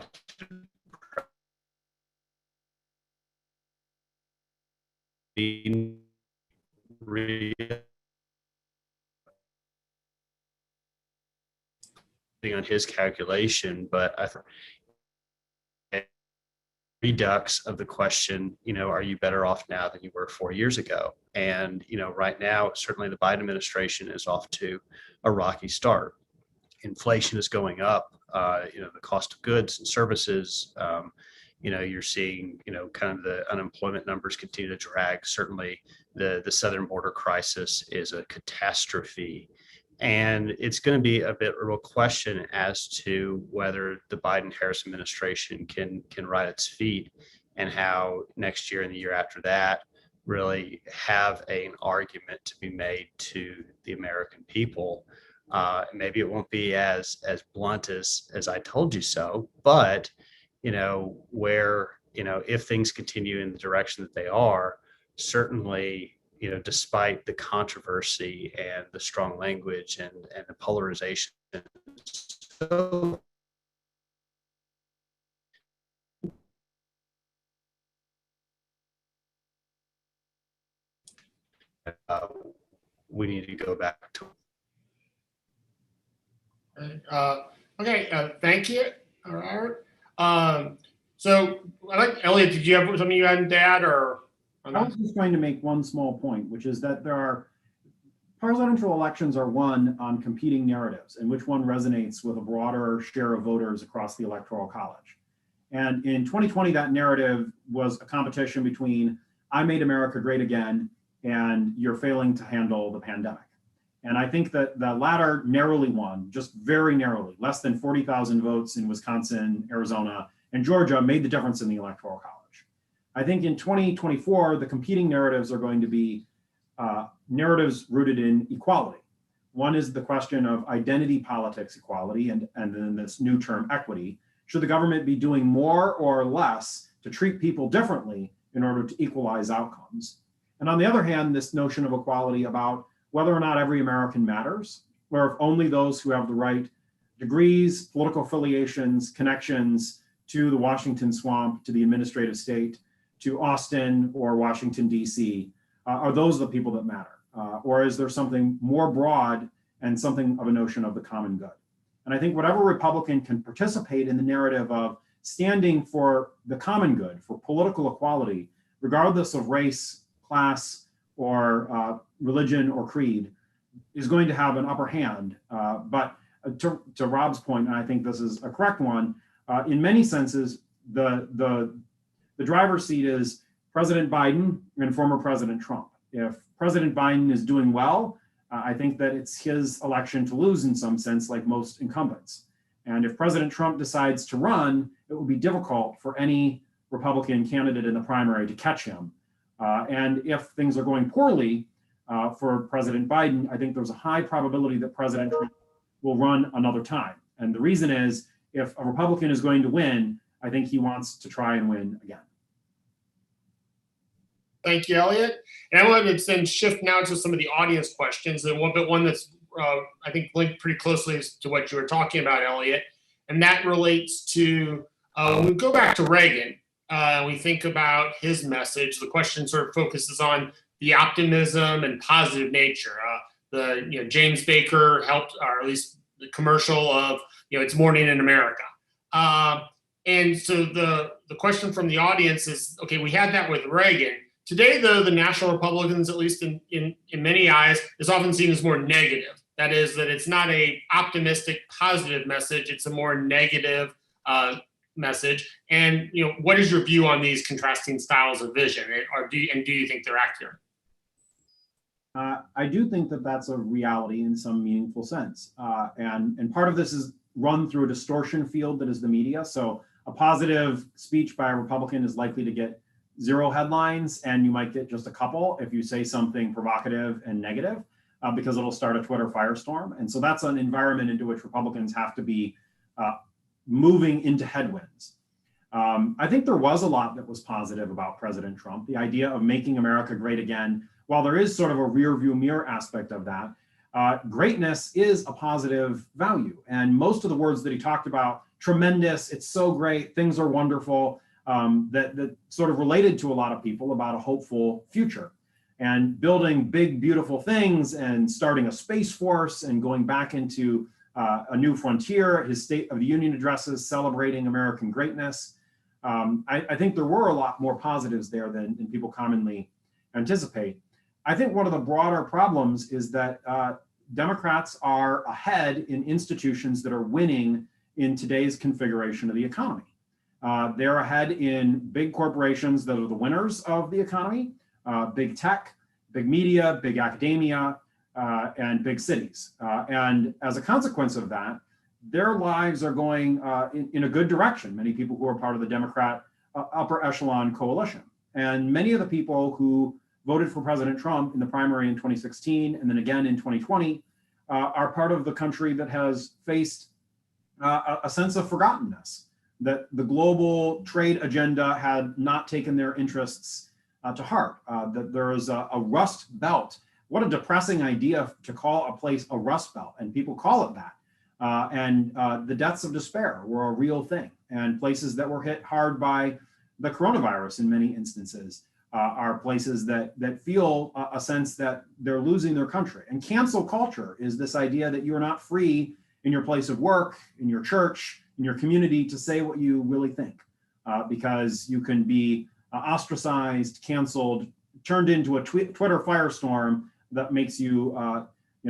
on his calculation, but I think redux of the question, are you better off now than you were 4 years ago? And, right now, certainly the Biden administration is off to a rocky start. Inflation is going up, the cost of goods and services, you're seeing, kind of the unemployment numbers continue to drag. Certainly the southern border crisis is a catastrophe. And it's going to be a bit of a question as to whether the Biden-Harris administration can right its feet and how next year and the year after that really have an argument to be made to the American people. Maybe it won't be as blunt as I told you so, but where, if things continue in the direction that they are, certainly, despite the controversy and the strong language and the polarization, we need to go back to. Okay, thank you. All right. So, Elliot, did you have something you hadn't add, or? I was just going to make one small point, which is that there are presidential elections are won on competing narratives and which one resonates with a broader share of voters across the Electoral College. And in 2020, that narrative was a competition between I made America great again and you're failing to handle the pandemic. And I think that the latter narrowly won, just very narrowly, less than 40,000 votes in Wisconsin, Arizona, and Georgia made the difference in the Electoral College. I think in 2024, the competing narratives are going to be narratives rooted in equality. One is the question of identity politics equality, and then this new term equity. Should the government be doing more or less to treat people differently in order to equalize outcomes? And on the other hand, this notion of equality about whether or not every American matters, or if only those who have the right degrees, political affiliations, connections to the Washington swamp, to the administrative state, to Austin or Washington, D.C., are those the people that matter? Or is there something more broad and something of a notion of the common good? And I think whatever Republican can participate in the narrative of standing for the common good, for political equality, regardless of race, class, or religion or creed, is going to have an upper hand. But to Rob's point, and I think this is a correct one, in many senses, the driver's seat is President Biden and former President Trump. If President Biden is doing well, I think that it's his election to lose in some sense, like most incumbents. And if President Trump decides to run, it will be difficult for any Republican candidate in the primary to catch him. And if things are going poorly for President Biden, I think there's a high probability that President Trump will run another time. And the reason is, if a Republican is going to win, I think he wants to try and win again. Thank you, Elliot. And I wanted to then shift now to some of the audience questions, and one that's I think linked pretty closely to what you were talking about, Elliot, and that relates to when we go back to Reagan, we think about his message. The question sort of focuses on the optimism and positive nature. James Baker helped, or at least the commercial of It's Morning in America. And so the question from the audience is, okay, we had that with Reagan. Today, though, the National Republicans, at least in many eyes, is often seen as more negative. That is, that it's not a optimistic, positive message. It's a more negative message. And what is your view on these contrasting styles of vision? Do you think they're accurate? I do think that that's a reality in some meaningful sense. And part of this is run through a distortion field that is the media. So a positive speech by a Republican is likely to get 0 headlines, and you might get just a couple if you say something provocative and negative, because it'll start a Twitter firestorm. And so that's an environment into which Republicans have to be moving into headwinds. I think there was a lot that was positive about President Trump. The idea of making America great again, while there is sort of a rear view mirror aspect of that, greatness is a positive value. And most of the words that he talked about, tremendous, it's so great, things are wonderful, that sort of related to a lot of people about a hopeful future. And building big, beautiful things and starting a space force and going back into a new frontier, his State of the Union addresses celebrating American greatness. I think there were a lot more positives there than people commonly anticipate. I think one of the broader problems is that Democrats are ahead in institutions that are winning in today's configuration of the economy. They're ahead in big corporations that are the winners of the economy, big tech, big media, big academia, and big cities. And as a consequence of that, their lives are going in a good direction. Many people who are part of the Democrat upper echelon coalition. And many of the people who voted for President Trump in the primary in 2016 and then again in 2020 are part of the country that has faced a sense of forgottenness, that the global trade agenda had not taken their interests to heart, that there is a rust belt. What a depressing idea to call a place a rust belt, and people call it that. And the deaths of despair were a real thing, and places that were hit hard by the coronavirus in many instances are places that feel a sense that they're losing their country. And cancel culture is this idea that you're not free in your place of work, in your church, in your community to say what you really think, because you can be ostracized, canceled, turned into a Twitter firestorm that makes you,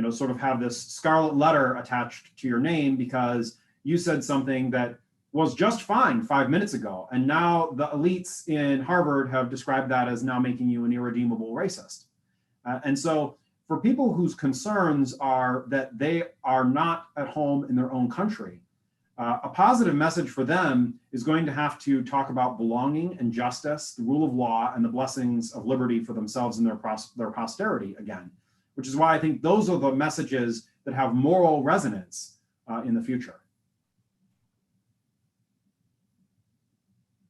sort of have this scarlet letter attached to your name because you said something that was just fine 5 minutes ago. And now the elites in Harvard have described that as now making you an irredeemable racist. And so for people whose concerns are that they are not at home in their own country, a positive message for them is going to have to talk about belonging and justice, the rule of law, and the blessings of liberty for themselves and their posterity again, which is why I think those are the messages that have moral resonance in the future.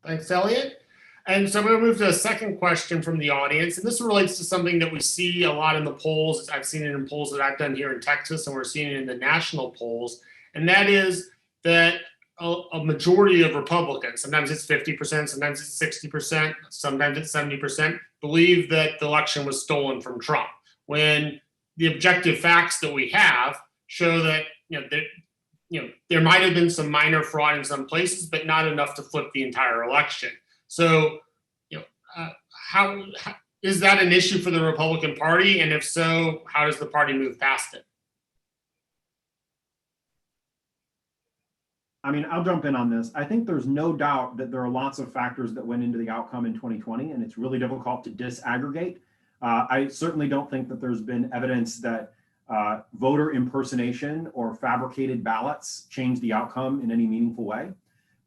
Thanks, Elliot. And so I'm going to move to a second question from the audience. And this relates to something that we see a lot in the polls. I've seen it in polls that I've done here in Texas, and we're seeing it in the national polls. And that is that a majority of Republicans, sometimes it's 50%, sometimes it's 60%, sometimes it's 70%, believe that the election was stolen from Trump, when the objective facts that we have show that there might have been some minor fraud in some places, but not enough to flip the entire election. So, how is that an issue for the Republican Party? And if so, how does the party move past it? I mean, I'll jump in on this. I think there's no doubt that there are lots of factors that went into the outcome in 2020, and it's really difficult to disaggregate. I certainly don't think that there's been evidence that voter impersonation or fabricated ballots changed the outcome in any meaningful way.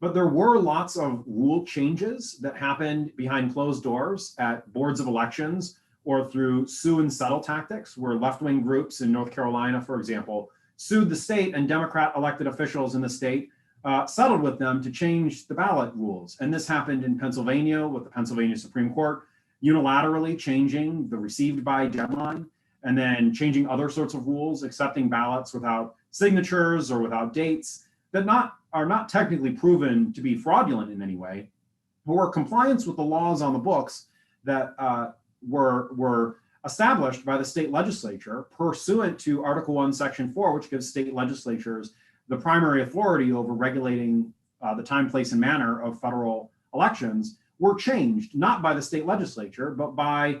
But there were lots of rule changes that happened behind closed doors at boards of elections or through sue and settle tactics, where left-wing groups in North Carolina, for example, sued the state, and Democrat elected officials in the state settled with them to change the ballot rules. And this happened in Pennsylvania with the Pennsylvania Supreme Court unilaterally changing the received by deadline, and then changing other sorts of rules, accepting ballots without signatures or without dates that are not technically proven to be fraudulent in any way, but were compliance with the laws on the books that were established by the state legislature pursuant to Article 1, Section 4, which gives state legislatures the primary authority over regulating the time, place, and manner of federal elections, were changed, not by the state legislature, but by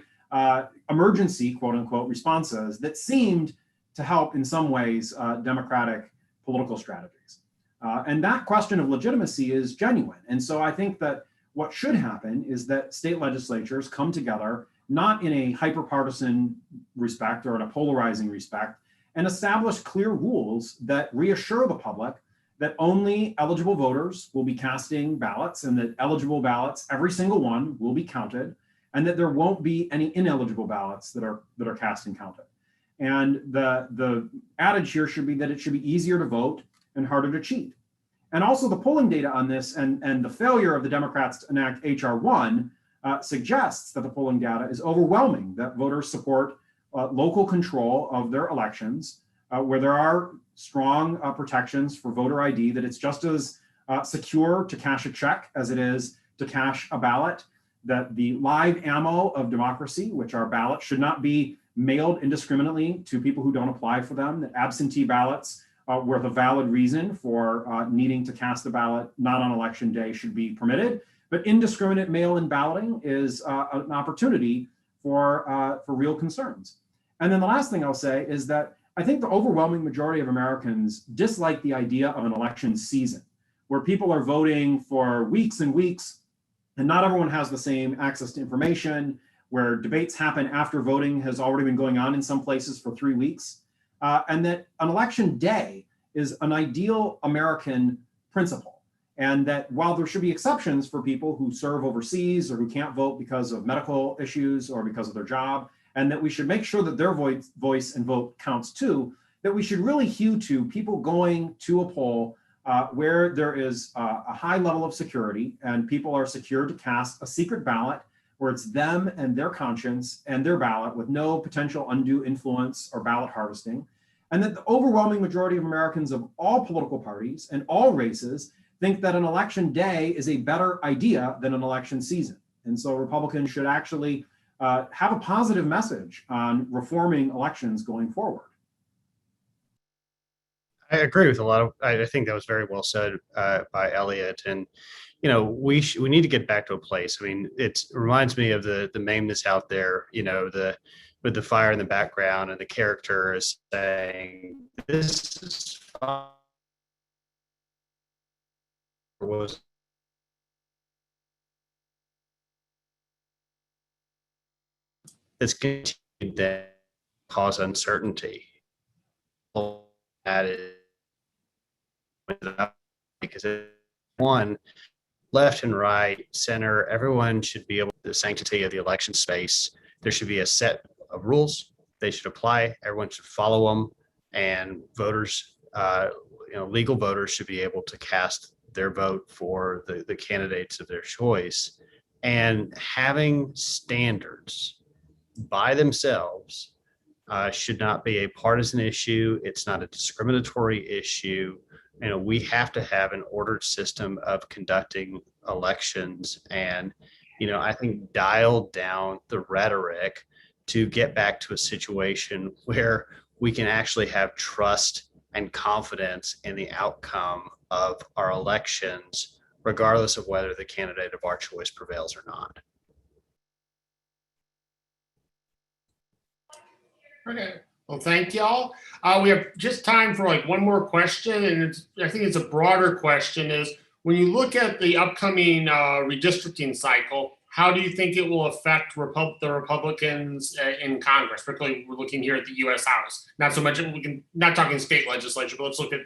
emergency, quote unquote, responses that seemed to help in some ways democratic political strategies. And that question of legitimacy is genuine. And so I think that what should happen is that state legislatures come together, not in a hyper-partisan respect or in a polarizing respect, and establish clear rules that reassure the public that only eligible voters will be casting ballots, and that eligible ballots, every single one, will be counted, and that there won't be any ineligible ballots that are cast and counted. And the adage here should be that it should be easier to vote and harder to cheat. And also the polling data on this and the failure of the Democrats to enact H.R. 1 suggests that the polling data is overwhelming, that voters support local control of their elections, where there are strong protections for voter ID, that it's just as secure to cash a check as it is to cash a ballot, that the live ammo of democracy, which are ballots, should not be mailed indiscriminately to people who don't apply for them, that absentee ballots with a valid reason for needing to cast a ballot not on election day should be permitted. But indiscriminate mail-in balloting is an opportunity for real concerns. And then the last thing I'll say is that I think the overwhelming majority of Americans dislike the idea of an election season, where people are voting for weeks and weeks, and not everyone has the same access to information, where debates happen after voting has already been going on in some places for 3 weeks, and that an election day is an ideal American principle. And that while there should be exceptions for people who serve overseas or who can't vote because of medical issues or because of their job, and that we should make sure that their voice and vote counts too, that we should really hew to people going to a poll where there is a high level of security and people are secure to cast a secret ballot where it's them and their conscience and their ballot with no potential undue influence or ballot harvesting. And that the overwhelming majority of Americans of all political parties and all races think that an election day is a better idea than an election season. And so Republicans should actually have a positive message on reforming elections going forward. I agree with a lot of, I think that was very well said by Elliot. And, you know, we need to get back to a place. I mean, it reminds me of the meme that's out there, you know, with the fire in the background and the character is saying, this is fine. It's continued day. cause uncertainty. That is because one, left and right, center, everyone should be able to the sanctity of the election space. There should be a set of rules. They should apply. Everyone should follow them, and voters, legal voters should be able to cast their vote for the candidates of their choice. And having standards by themselves should not be a partisan issue. It's not a discriminatory issue. We have to have an ordered system of conducting elections, and I think dial down the rhetoric to get back to a situation where we can actually have trust and confidence in the outcome of our elections, regardless of whether the candidate of our choice prevails or not. Okay. Well, thank y'all. We have just time for like one more question, and I think it's a broader question. Is when you look at the upcoming redistricting cycle, how do you think it will affect the Republicans in Congress? Particularly, we're looking here at the U.S. House. Not so much. Not talking state legislature, but let's look at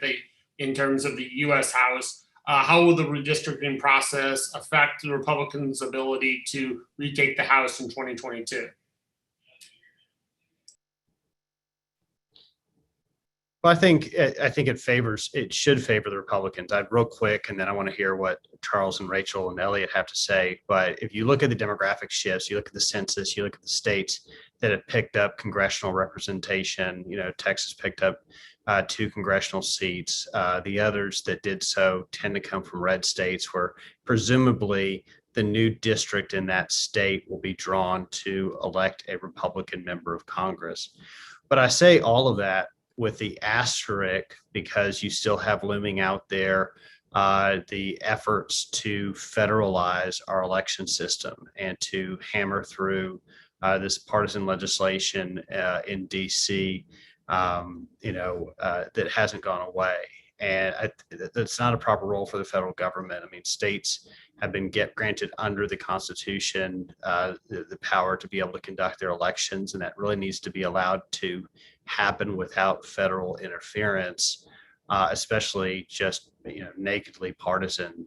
in terms of the U.S. House. How will the redistricting process affect the Republicans' ability to retake the House in 2022? Well, I think it should favor the Republicans. Real quick, and then I want to hear what Charles and Rachel and Elliot have to say. But if you look at the demographic shifts, you look at the census, you look at the states that have picked up congressional representation. Texas picked up 2 congressional seats. The others that did so tend to come from red states, where presumably the new district in that state will be drawn to elect a Republican member of Congress. But I say all of that with the asterisk, because you still have looming out there the efforts to federalize our election system and to hammer through this partisan legislation in DC, that hasn't gone away. And that's not a proper role for the federal government. I mean, states have been granted under the Constitution the power to be able to conduct their elections, and that really needs to be allowed to happen without federal interference, especially just nakedly partisan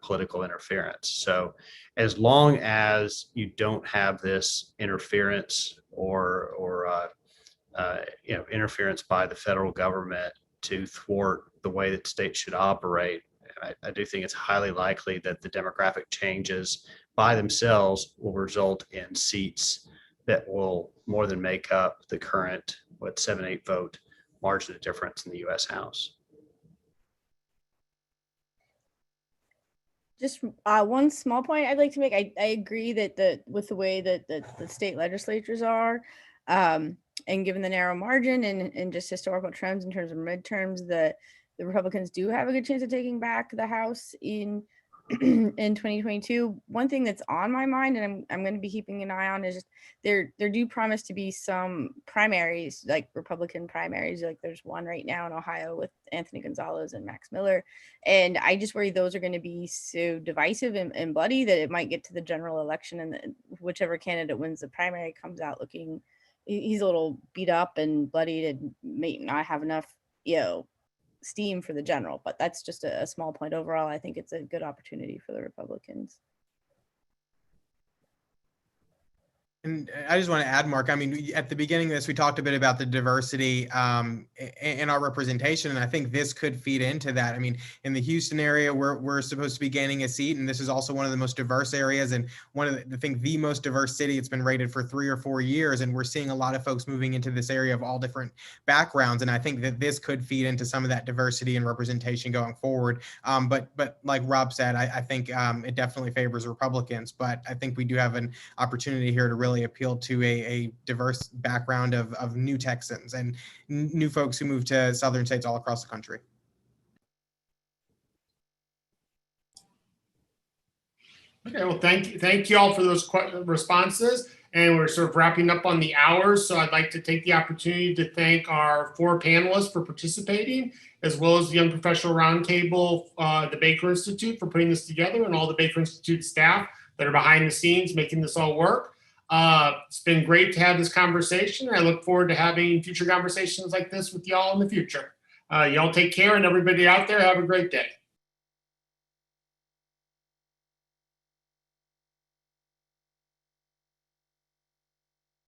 political interference. So as long as you don't have this interference or interference by the federal government to thwart the way that states should operate, I do think it's highly likely that the demographic changes by themselves will result in seats that will more than make up the current 7-8 vote margin of difference in the U.S. House. Just one small point I'd like to make. I agree that with the way that the state legislatures are, and given the narrow margin and just historical trends in terms of midterms, the Republicans do have a good chance of taking back the House in 2022. One thing that's on my mind, and I'm going to be keeping an eye on, is just there do promise to be some primaries, like Republican primaries. Like there's one right now in Ohio with Anthony Gonzalez and Max Miller, and I just worry those are going to be so divisive and bloody that it might get to the general election, and whichever candidate wins the primary comes out looking he's a little beat up and bloodied and may not have enough steam for the general. But that's just a small point. Overall, I think it's a good opportunity for the Republicans. And I just want to add, Mark, I mean, at the beginning of this, we talked a bit about the diversity in our representation, and I think this could feed into that. I mean, in the Houston area, we're supposed to be gaining a seat, and this is also one of the most diverse areas, and one of the most diverse city. It's been rated for 3 or 4 years, and we're seeing a lot of folks moving into this area of all different backgrounds, and I think that this could feed into some of that diversity and representation going forward. But like Rob said, I think it definitely favors Republicans, but I think we do have an opportunity here to really appeal to a diverse background of new Texans and new folks who move to southern states all across the country. Okay, well, thank you all for those responses. And we're sort of wrapping up on the hour. So I'd like to take the opportunity to thank our 4 panelists for participating, as well as the Young Professional Roundtable, the Baker Institute for putting this together, and all the Baker Institute staff that are behind the scenes making this all work. It's been great to have this conversation. I look forward to having future conversations like this with y'all in the future. Y'all take care, and everybody out there, have a great day.